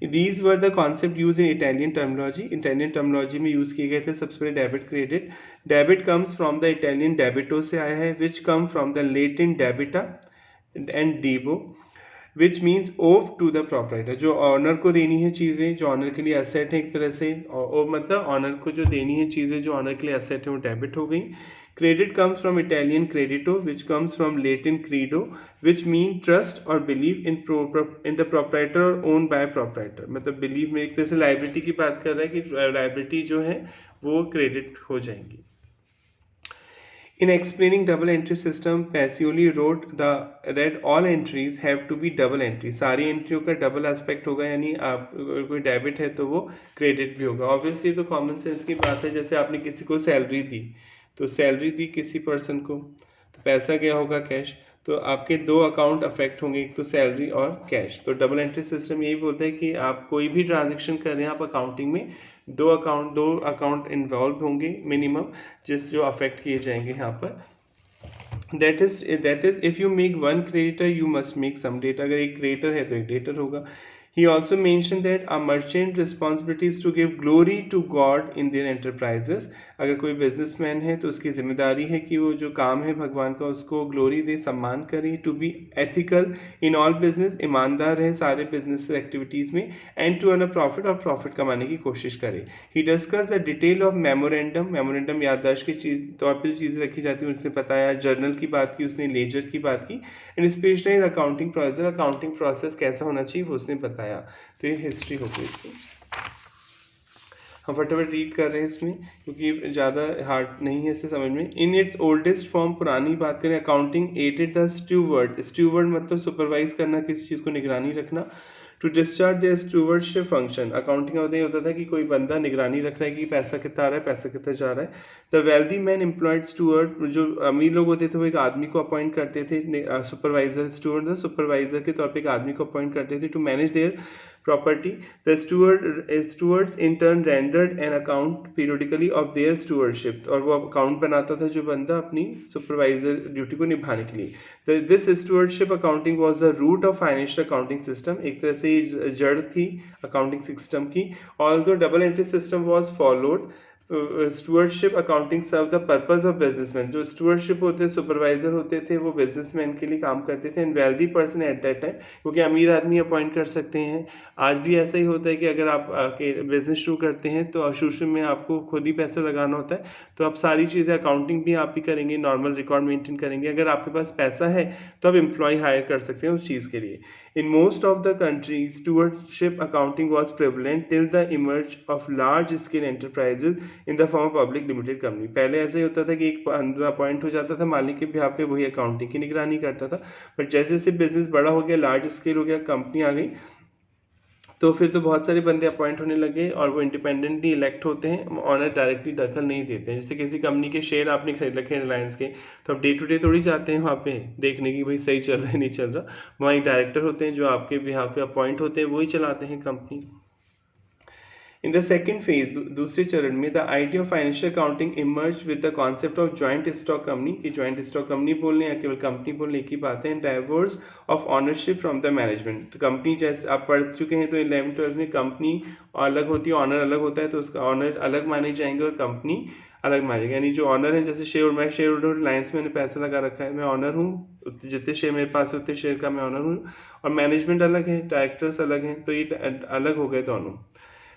These were the concept used in Italian terminology. Italian terminology में यूज़ किए गए थे सबसे पहले debit credit. Debit comes from the Italian debito से आया है, which come from the Latin debita and debo, which means ओव टू द प्रोपराइटर, जो ऑनर को देनी है चीज़ें जो ऑनर के लिए एसेट है एक तरह से, और मतलब ऑनर को जो देनी है चीज़ें जो ऑनर के लिए एसेट है वो डेबिट हो गई। Credit comes from Italian credito, which comes from Latin credo, which mean trust or belief in the proprietor or owned by proprietor। मतलब belief में एक तरह से liability की बात कर रहा है कि liability जो है वो credit हो जाएंगी। In explaining double entry system, Pacioli wrote that all entries have to be double entry। सारी एंट्रियों का डबल एस्पेक्ट होगा, यानी आप कोई डेबिट है तो वो क्रेडिट भी होगा। ऑब्वियसली तो कॉमन सेंस की बात है, जैसे आपने किसी को सैलरी दी, तो सैलरी दी किसी पर्सन को, तो पैसा क्या होगा, कैश। तो आपके दो अकाउंट अफेक्ट होंगे, एक तो सैलरी और कैश। तो डबल एंट्री सिस्टम यही बोलता है कि आप कोई भी ट्रांजेक्शन कर रहे हैं आप अकाउंटिंग में, दो अकाउंट इन्वॉल्व होंगे मिनिमम, जो अफेक्ट किए जाएंगे यहाँ पर। That is if you make one creditor you must make some debtor. अगर एक क्रेडिटर है तो एक डेटर होगा। He also mentioned that a merchant responsibility is to give glory to God in their enterprises। अगर कोई बिजनेसमैन है तो उसकी जिम्मेदारी है कि वो जो काम है भगवान का उसको ग्लोरी दे, सम्मान करे। To be ethical in all business, ईमानदार रहे सारे बिजनेस एक्टिविटीज़ में। And to earn a profit, और प्रॉफिट कमाने की कोशिश करे। He discuss the detail of memorandum याददाश्त की तौर पर जो चीज़ें रखी जाती हैं उसने बताया। जर्नल की बात की उसने, लेजर की बात की, एंड स्पेशली अकाउंटिंग प्रोसेस कैसा होना चाहिए वो उसने बताया। तो ये हिस्ट्री हो गई इसकी। हम फटाफट रीड कर रहे हैं इसमें क्योंकि ज़्यादा हार्ड नहीं है इसे समझ में। इन इट्स ओल्डेस्ट फॉर्म, पुरानी बात करें, अकाउंटिंग एडेड द स्टूवर्ड मतलब सुपरवाइज करना, किसी चीज़ को निगरानी रखना। To discharge the stewardship function, accounting में होता था कि कोई बंदा निगरानी रख रहा है कि पैसा कितना आ रहा है, पैसा कितना जा रहा है। The wealthy man employed steward, जो अमीर लोग होते थे वो एक आदमी को अपॉइंट करते थे, सुपरवाइजर। स्टूवर्ड सुपरवाइजर के तौर पे एक आदमी को अपॉइंट करते थे to manage their property. The stewards in turn rendered an account periodically of their stewardship, और वो अकाउंट बनाता था जो बंदा अपनी सुपरवाइजर ड्यूटी को निभाने के लिए। This stewardship accounting was the root of financial accounting system, एक तरह से जड़ थी अकाउंटिंग सिस्टम की। Although double entry system was followed, stewardship accounting serve the purpose of businessman. जो स्टूवर्डशिप होते सुपरवाइजर होते थे वो बिजनेसमैन के लिए काम करते थे। And wealthy person at that time, क्योंकि अमीर आदमी अपॉइंट कर सकते हैं। आज भी ऐसा ही होता है कि अगर आप बिजनेस शुरू करते हैं तो शुरू में आपको खुद ही पैसा लगाना होता है, तो आप सारी चीज़ें अकाउंटिंग भी आप ही करेंगे, नॉर्मल रिकॉर्ड मेंटेन करेंगे। अगर आपके पास पैसा है तो आप एम्प्लॉय हायर कर सकते हैं उस चीज़ के लिए। In most of the countries, stewardship accounting was prevalent till the emerge of large-scale enterprises in the form of public limited company। पहले ऐसे ही होता था कि एक बंदा अपॉइंट हो जाता था मालिक के बिहाफ पे, वही अकाउंटिंग की निगरानी करता था। बट जैसे जैसे बिजनेस बड़ा हो गया, लार्ज स्केल हो गया, कंपनी आ गई, तो फिर तो बहुत सारे बंदे अपॉइंट होने लगे और वो इंडिपेंडेंटली इलेक्ट होते हैं, ऑनर डायरेक्टली दखल नहीं देते हैं। जैसे किसी कंपनी के शेयर आपने खरीद रखे हैं रिलायंस के, तो आप डे टू डे थोड़ी जाते हैं वहाँ पे देखने की भाई सही चल रहा है नहीं चल रहा। वहाँ एक डायरेक्टर होते हैं जो आपके बिहाफ पे अपॉइंट होते हैं, वही चलाते हैं company. In the second phase, दूसरे चरण में, the idea of financial accounting emerge with the concept of joint stock company, की जॉइंट स्टॉक कंपनी बोलने या केवल कंपनी बोलने की बात है। And diverse of ownership from the management. तो कंपनी जैसे आप पढ़ चुके हैं तो 11th-12th में कंपनी अलग होती है, ऑनर अलग होता है, तो उसका ऑनर अलग माने जाएंगे और कंपनी अलग मानेगा। यानी जो ऑनर है, जैसे मैं शेयर होल्डर रिलायंस में मैंने पैसा लगा रखा है, मैं ऑनर हूँ, जितने शेयर मेरे पास है उतने शेयर का मैं ऑनर हूँ। और मैनेजमेंट अलग है, डायरेक्टर्स अलग हैं, तो ये अलग हो गए दोनों।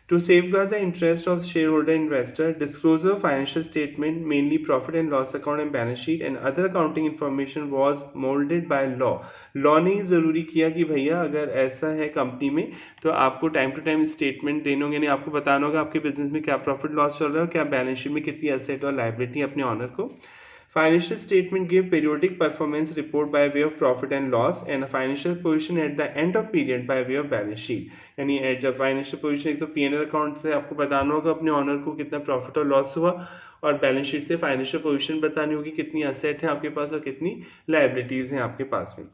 To safeguard the interest of shareholder investor, disclosure of financial statement, mainly profit and loss account and balance sheet and other accounting information was molded by law। Law ने ज़रूरी किया कि भैया अगर ऐसा है कंपनी में तो आपको टाइम टू टाइम स्टेटमेंट देने होंगे, यानी आपको बताना होगा आपके बिजनेस में क्या प्रॉफिट लॉस चल रहा है, क्या बैलेंस शीट में कितनी एसेट और लायबिलिटी अपने ऑनर को। Financial statement give periodic performance report by way of profit and loss and a financial position at the end of period by way of balance sheet। यानी जब फाइनेंशियल पोजीशन, एक तो P&L अकाउंट से आपको बताना होगा अपने ऑनर को कितना प्रॉफिट और लॉस हुआ, और बैलेंस शीट से फाइनेंशियल पोजीशन बतानी होगी कितनी एसेट है आपके पास और कितनी लायबिलिटीज़ हैं आपके पास में।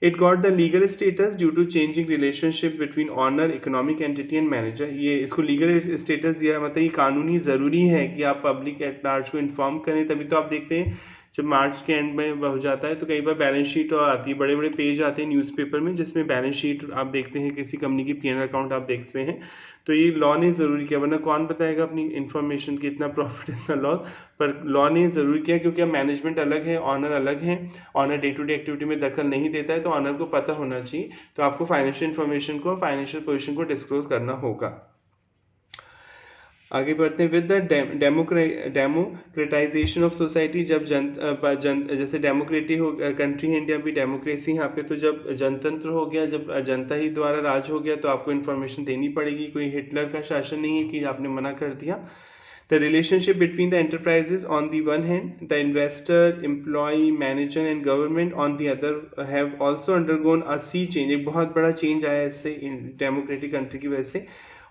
It got the legal status due to changing relationship between owner, economic entity and manager। ये इसको लीगल स्टेटस दिया, मतलब ये कानूनी ज़रूरी है कि आप पब्लिक एट लार्ज को इन्फॉर्म करें, तभी तो आप देखते हैं जब मार्च के एंड में हो जाता है तो कई बार बैलेंस शीट और आती है, बड़े बड़े पेज आते हैं न्यूज़पेपर में जिसमें बैलेंस शीट आप देखते हैं, किसी कंपनी की P&L अकाउंट आप देखते हैं। तो ये लॉ ने ज़रूरी किया, वरना कौन बताएगा अपनी इन्फॉर्मेशन की इतना प्रॉफिट इतना लॉस। पर लॉ ने ज़रूरी किया क्योंकि अब मैनेजमेंट अलग है, ऑनर अलग है। Owner day to day activity में दखल नहीं देता है, तो ऑनर को पता होना चाहिए। तो आपको फाइनेंशियल इन्फॉर्मेशन को, फाइनेंशियल पोजीशन को डिस्क्लोज करना होगा। आगे बढ़ते हैं। With the democratisation of society, जब जैसे डेमोक्रेटिक हो कंट्री है इंडिया भी, डेमोक्रेसी यहाँ पे, तो जब जनतंत्र हो गया, जब जनता ही द्वारा राज हो गया, तो आपको इन्फॉर्मेशन देनी पड़ेगी। कोई हिटलर का शासन नहीं है कि आपने मना कर दिया। The relationship between the enterprises on the one hand, the investor, employee, manager and government on the other have also undergone a sea change. एक बहुत बड़ा चेंज आया इससे डेमोक्रेटिक कंट्री की वजह से।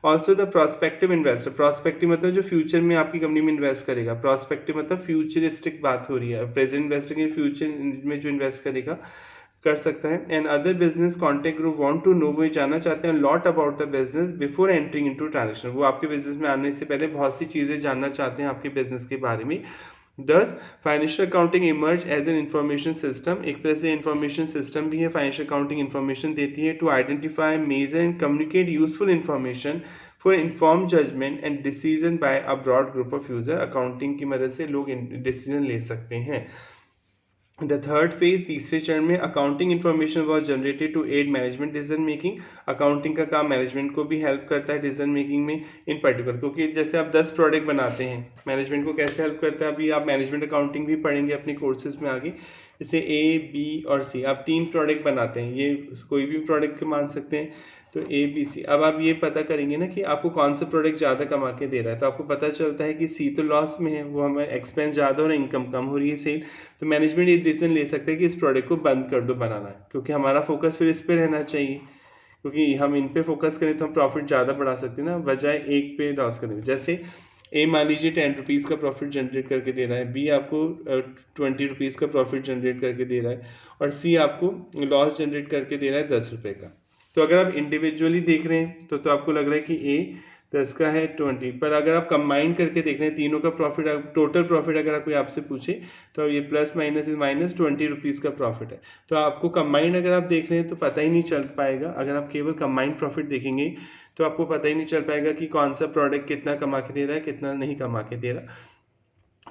Also the prospective investor, prospective मतलब जो फ्यूचर में आपकी कंपनी में इन्वेस्ट करेगा, प्रोस्पेक्टिव मतलब फ्यूचरिस्टिक बात हो रही है, प्रेजेंट इन्वेस्टर के फ्यूचर में जो इन्वेस्ट करेगा कर सकता है। And other business contact group want to know, वो जानना चाहते हैं lot about the business before entering into transaction, वो आपके बिजनेस में आने से पहले बहुत सी चीज़ें जानना चाहते हैं आपके बिजनेस के बारे में। Thus financial accounting emerge as an information system, एक तरह से इंफॉर्मेशन सिस्टम भी है। फाइनेंशियल अकाउंटिंग इंफॉर्मेशन देती है to identify, measure and communicate useful information for inform judgment and decision by a broad group of user. Accounting की मदद से लोग डिसीजन ले सकते हैं। द थर्ड फेज, तीसरे चरण में, accounting information was generated to aid management decision making. Accounting का काम मैनेजमेंट को भी हेल्प करता है डिसीजन मेकिंग में, इन पर्टिकुलर, क्योंकि जैसे आप 10 प्रोडक्ट बनाते हैं, मैनेजमेंट को कैसे हेल्प करता है, अभी आप मैनेजमेंट अकाउंटिंग भी पढ़ेंगे अपने कोर्सेज में आगे। जैसे A, B और C, आप 3 प्रोडक्ट बनाते हैं, ये कोई भी प्रोडक्ट मान सकते हैं, तो A, B, C। अब आप ये पता करेंगे ना कि आपको कौन सा प्रोडक्ट ज़्यादा कमा के दे रहा है, तो आपको पता चलता है कि C तो लॉस में है, वो हमें एक्सपेंस ज़्यादा हो रहा है, इनकम कम हो रही है सेल, तो मैनेजमेंट ये डिसीजन ले सकता है कि इस प्रोडक्ट को बंद कर दो बनाना, क्योंकि हमारा फोकस फिर इस पर रहना चाहिए, क्योंकि हम इन पे फोकस करें तो हम प्रॉफिट ज़्यादा बढ़ा सकते हैं ना, बजाय एक पे लॉस करें। जैसे A मान लीजिए 10 रुपीज़ का प्रॉफिट जनरेट करके दे रहा है, B आपको 20 रुपीज़ का प्रॉफिट जनरेट करके दे रहा है, और C आपको लॉस जनरेट करके दे रहा है 10 रुपये का। तो अगर आप इंडिविजुअली देख रहे हैं तो आपको लग रहा है कि A 10 का है 20, पर अगर आप कंबाइन करके देख रहे हैं तीनों का प्रॉफिट, टोटल प्रॉफिट अगर कोई आपसे पूछे तो ये प्लस माइनस माइनस 20 रुपीज़ का प्रॉफिट है। तो आपको कंबाइन अगर आप देख रहे हैं तो पता ही नहीं चल पाएगा। अगर आप केवल कंबाइन प्रॉफिट देखेंगे तो आपको पता ही नहीं चल पाएगा कि कौन सा प्रोडक्ट कितना कमा के दे रहा है, कितना नहीं कमा के दे रहा,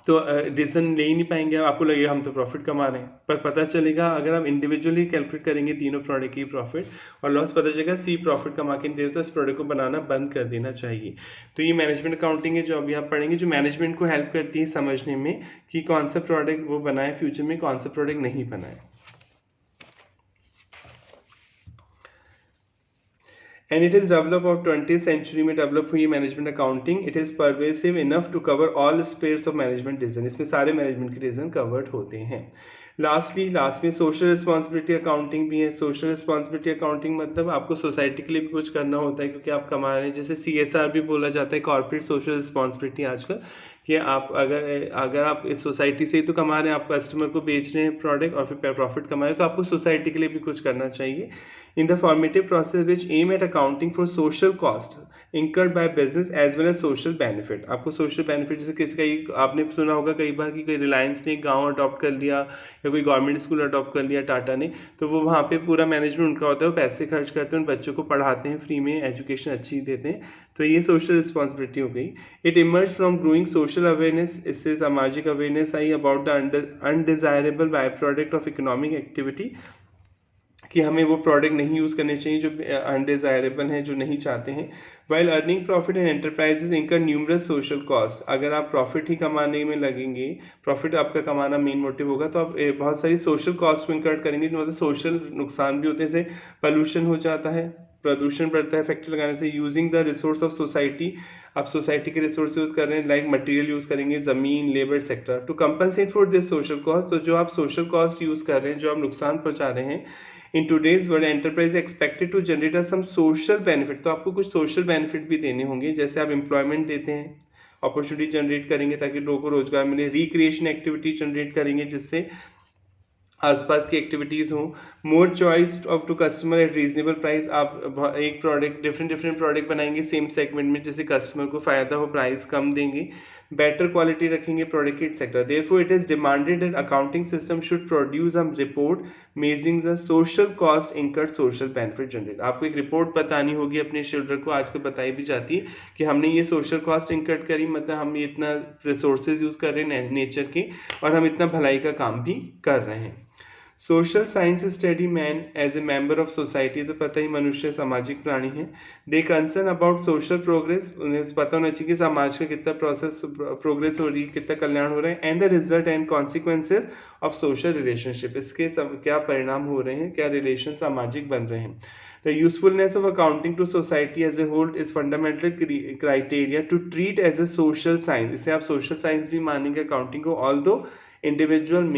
तो डिसीजन ले ही नहीं पाएंगे। आपको लगेगा हम तो प्रॉफिट कमा रहे हैं, पर पता चलेगा अगर आप इंडिविजुअली कैलकुलेट करेंगे तीनों प्रोडक्ट की प्रॉफिट और लॉस, पता चलेगा C प्रॉफिट कमा के नहीं दे रहा, तो इस प्रोडक्ट को बनाना बंद कर देना चाहिए। तो ये मैनेजमेंट अकाउंटिंग है जो अभी आप पढ़ेंगे, जो मैनेजमेंट को हेल्प करती है समझने में कि कौन सा प्रोडक्ट वो बनाए फ्यूचर में, कौन सा प्रोडक्ट नहीं बनाए। And it is develop of 20th century में डेवलप हुई management accounting. It is pervasive enough to cover all spheres of management decision, इसमें सारे मैनेजमेंट के डिसीजन कवर्ड होते हैं। लास्ट में सोशल रिस्पॉन्सिबिलिटी अकाउंटिंग भी है। सोशल रिस्पॉन्सिबिलिटी अकाउंटिंग मतलब आपको सोसाइटी के लिए भी कुछ करना होता है, क्योंकि आप कमा रहे हैं, जैसे CSR भी बोला जाता है, कॉर्पोरेट सोशल रिस्पॉन्सिबिलिटी आजकल, कि आप अगर आप इस सोसाइटी से ही तो कमा रहे हैं, आप कस्टमर को बेच रहे हैं प्रोडक्ट और फिर प्रॉफिट कमा रहे हैं, तो आपको सोसाइटी के लिए भी कुछ करना चाहिए। In the formative process which aim at accounting for social cost incurred by business as well as social benefit. आपको सोशल बेनिफिट, जैसे किसी का आपने सुना होगा कई बार कि कोई रिलायंस ने गाँव अडॉप्ट कर लिया या कोई गवर्नमेंट स्कूल अडॉप्ट कर लिया टाटा ने, तो वो वहाँ पे पूरा मैनेजमेंट उनका होता है, वो पैसे खर्च करते हैं, उन बच्चों को पढ़ाते हैं फ्री में, एजुकेशन अच्छी देते हैं, तो ये सोशल रिस्पॉन्सिबिलिटी हो गई। It emerge from growing social awareness, इससे सामाजिक awareness I about the undesirable by product of economic activity, कि हमें वो प्रोडक्ट नहीं यूज़ करने चाहिए जो अनडिजायरेबल हैं, जो नहीं चाहते हैं। While earning profit and enterprises इनकर न्यूमरस सोशल कॉस्ट, अगर आप प्रॉफिट ही कमाने में लगेंगे, प्रॉफिट आपका कमाना मेन मोटिव होगा, तो आप बहुत सारी सोशल कॉस्ट को इंकर्ट करेंगे, मतलब सोशल नुकसान भी होते हैं, जैसे पोल्यूशन हो जाता है, प्रदूषण बढ़ता है फैक्ट्री लगाने से। Using the resource of society, आप सोसाइटी के रिसोर्स यूज़ कर रहे हैं, लाइक मटेरियल यूज़ करेंगे, ज़मीन, labour sector, to compensate for this social cost. तो जो आप सोशल कॉस्ट यूज़ कर रहे हैं, जो आप नुकसान पहुँचा रहे हैं, in today's world enterprise expected to generate some social benefit, तो आपको कुछ सोशल बेनिफिट भी देने होंगे, जैसे आप एम्प्लॉयमेंट देते हैं, अपॉर्चुनिटी जनरेट करेंगे ताकि लोगों को रोजगार मिले, रिक्रिएशन एक्टिविटी जनरेट करेंगे जिससे आसपास की एक्टिविटीज़ हों, more choice of to customer at reasonable price, आप एक प्रोडक्ट डिफरेंट प्रोडक्ट बनाएंगे सेम सेगमेंट में, जिससे कस्टमर को फ़ायदा हो, प्राइस कम देंगे। बेटर क्वालिटी रखेंगे product etcetera. Therefore it is demanded that accounting system should produce a report measuring the social cost incurred social benefit generate. आपको एक रिपोर्ट बतानी होगी अपने शेयरहोल्डर को, आजकल बताई भी जाती है कि हमने ये सोशल कॉस्ट इनकर्ड करी, मतलब हम इतना रिसोर्सेज यूज कर रहे हैं नेचर के, और हम इतना भलाई का काम भी कर रहे हैं। Social science study man as a member of society, तो पता ही मनुष्य सामाजिक प्राणी है। They concern about social progress, उन्हें पता होना चाहिए कि समाज का कितना प्रोग्रेस हो रही है, कितना कल्याण हो रहा है, and the result and consequences of social relationship, इसके क्या परिणाम हो रहे हैं, क्या रिलेशन सामाजिक बन रहे हैं। The usefulness of accounting to society as a whole is fundamental criteria to treat as a social science। इसे आप social science भी मानेंगे accounting को, although individual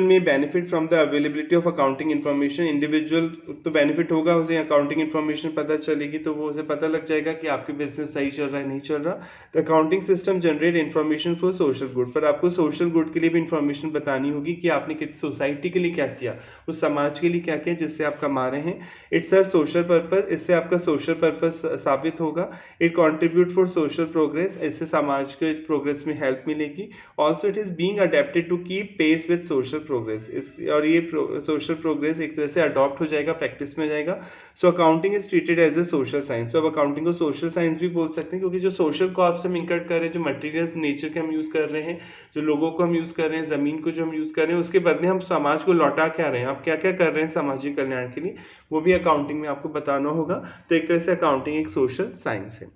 में benefit from the availability of accounting information. Individual तो बेनिफिट होगा, उसे अकाउंटिंग इन्फॉर्मेशन पता चलेगी तो वो उसे पता लग जाएगा कि आपके बिजनेस सही चल रहा है नहीं चल रहा। The accounting system generate information for social good, पर आपको सोशल गुड के लिए भी इन्फॉर्मेशन बतानी होगी कि आपने किस सोसाइटी के लिए क्या किया, उस समाज के लिए क्या किया जिससे आप कमा रहे हैं। इट्स अ सोशल पर्पज, इससे आपका सोशल पर्पज साबित होगा। It contribute for social progress, इससे समाज के प्रोग्रेस में हेल्प मिलेगी। Also it is being adapted to keep pace with social progress, और ये सोशल प्रोग्रेस एक तरह से अडॉप्ट हो जाएगा, प्रैक्टिस में जाएगा। So accounting is treated as a social science. तो अब अकाउंटिंग को सोशल साइंस भी बोल सकते हैं, क्योंकि जो सोशल कॉस्ट हम इनकर्ड कर रहे हैं, जो मटेरियल्स नेचर के हम यूज कर रहे हैं, जो लोगों को हम यूज कर रहे हैं, जमीन को जो हम यूज कर रहे हैं, उसके बदले हम समाज को लौटा क्या रहे हैं, आप क्या क्या कर रहे हैं सामाजिक कल्याण के लिए, वो भी अकाउंटिंग में आपको बताना होगा। तो एक तरह से अकाउंटिंग एक सोशल साइंस है।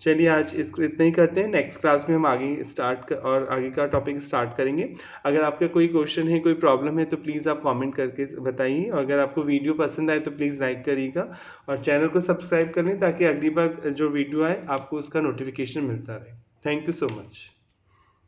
चलिए आज इसको इतना ही करते हैं, नेक्स्ट क्लास में हम आगे आगे का टॉपिक स्टार्ट करेंगे। अगर आपका कोई क्वेश्चन है, कोई प्रॉब्लम है, तो प्लीज़ आप कमेंट करके बताइए, और अगर आपको वीडियो पसंद आए तो प्लीज़ लाइक करिएगा और चैनल को सब्सक्राइब कर लें ताकि अगली बार जो वीडियो आए आपको उसका नोटिफिकेशन मिलता रहे। Thank you so much.